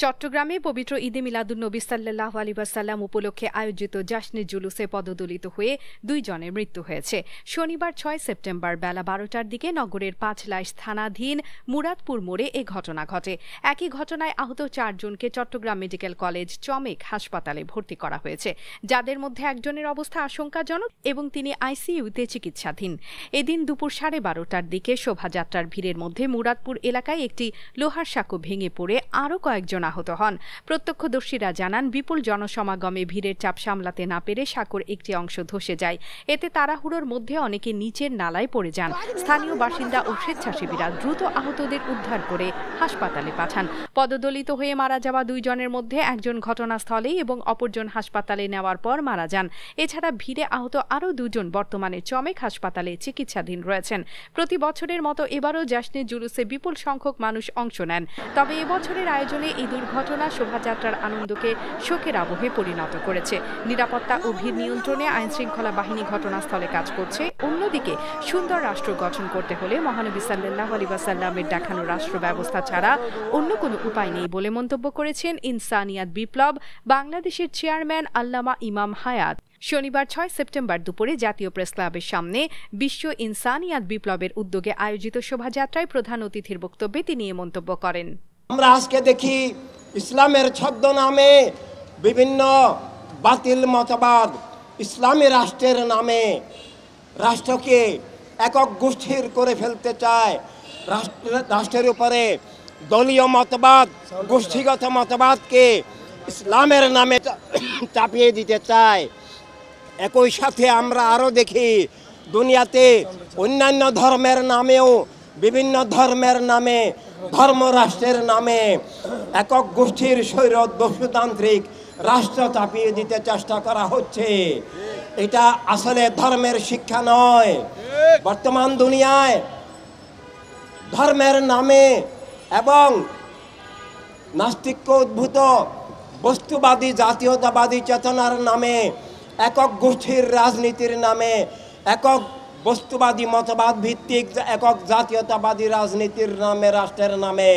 চট্টগ্রামে পবিত্র ঈদে মিলাদুন্নবী সাল্লাল্লাহু আলাইহি ওয়াসাল্লাম উপলক্ষে আয়োজিত জাশনে জুলুসে পদদলিত হয়ে 2 জনের মৃত্যু হয়েছে। শনিবার 6 সেপ্টেম্বর বেলা 12টার দিকে নগরের পাঁচলাইশ থানাধীন মুরাদপুর মোড়ে এ ঘটনা ঘটে। একই ঘটনায় আহত 4 জনকে চট্টগ্রাম মেডিকেল কলেজ চমেক হাসপাতালে ভর্তি করা হয়েছে, যাদের মধ্যে একজনের অবস্থা আশঙ্কাজনক এবং তিনি আইসিইউতে চিকিৎসাধীন। এদিন দুপুর 12:30টার দিকে শোভাযাত্রার ভিড়ের মধ্যে মুরাদপুর এলাকায় একটি লোহার সাঁকো ভেঙে পড়ে আরও কয়েকজন আহত হন। প্রত্যক্ষদর্শীরা জানান, বিপুল জনসমাগমে ভিড়ের চাপ সামলাতে না পেরে সাঁকোর একটি অংশ ধসে যায়। এতে তাড়াহুড়োর মধ্যে অনেকে নিচের নালায় পড়ে যান। স্থানীয় বাসিন্দা ও স্বেচ্ছাসেবীরা দ্রুত আহতদের উদ্ধার করে হাসপাতালে পাঠান। পদদলিত হয়ে মারা যাওয়া 2 জনের মধ্যে একজন ঘটনাস্থলেই এবং অপরজন হাসপাতালে নেওয়ার পর মারা যান। এছাড়া ভিড়ে আহত আরও 2 জন বর্তমানে চমেক হাসপাতালে চিকিৎসাধীন রয়েছেন। প্রতি বছরের মতো এবারও জাশনে জুলুসে বিপুল সংখ্যক মানুষ অংশ নেন। তবে এবছরের আয়োজনে এই দুর্ঘটনা শোভাযাত্রার আনন্দকে শোকের আবহে পরিণত করেছে। নিরাপত্তা ও ভিড় নিয়ন্ত্রণে আইনশৃঙ্খলা বাহিনী ঘটনাস্থলে কাজ করছে। অন্যদিকে সুন্দর রাষ্ট্র গঠন করতে হলে মহানবী সাল্লাল্লাহু আলাইহি ওয়াসাল্লামের দেখানো রাষ্ট্র ব্যবস্থা ছাড়া অন্য কোনো উপায় নেই বলে মন্তব্য করেছেন ইনসানিয়াত বিপ্লব বাংলাদেশের চেয়ারম্যান আল্লামা ইমাম হায়াত। শনিবার 6 সেপ্টেম্বর দুপুরে জাতীয় প্রেস ক্লাবের সামনে বিশ্ব ইনসানিয়াত বিপ্লবের উদ্যোগে আয়োজিত শোভাযাত্রায় প্রধান অতিথির বক্তব্যে তিনি এ মন্তব্য করেন। আমরা আজকে দেখি ইসলামের ছদ্মনামে বিভিন্ন বাতিল মতবাদ ইসলামী রাষ্ট্রের নামে রাষ্ট্রকে একক গোষ্ঠীর করে ফেলতে চায়। রাষ্ট্রের উপরে দলীয় মতবাদ, গোষ্ঠীগত মতবাদকে ইসলামের নামে চাপিয়ে দিতে চায়। একই সাথে আমরা আরও দেখি দুনিয়াতে অন্যান্য ধর্মের নামেও বিভিন্ন ধর্মের নামে ধর্মরাষ্ট্রের নামে একক গোষ্ঠীর স্বৈরদস্যুতান্ত্রিক রাষ্ট্র চাপিয়ে দিতে চেষ্টা করা হচ্ছে। এটা আসলে ধর্মের শিক্ষা নয়। বর্তমান দুনিয়ায় ধর্মের নামে এবং নাস্তিক্য উদ্ভূত বস্তুবাদী জাতীয়তাবাদী চেতনার নামে একক গোষ্ঠীর রাজনীতির নামে একক বস্তুবাদী মতবাদ ভিত্তিক একক জাতীয়তাবাদী রাজনীতির নামে রাষ্ট্রের নামে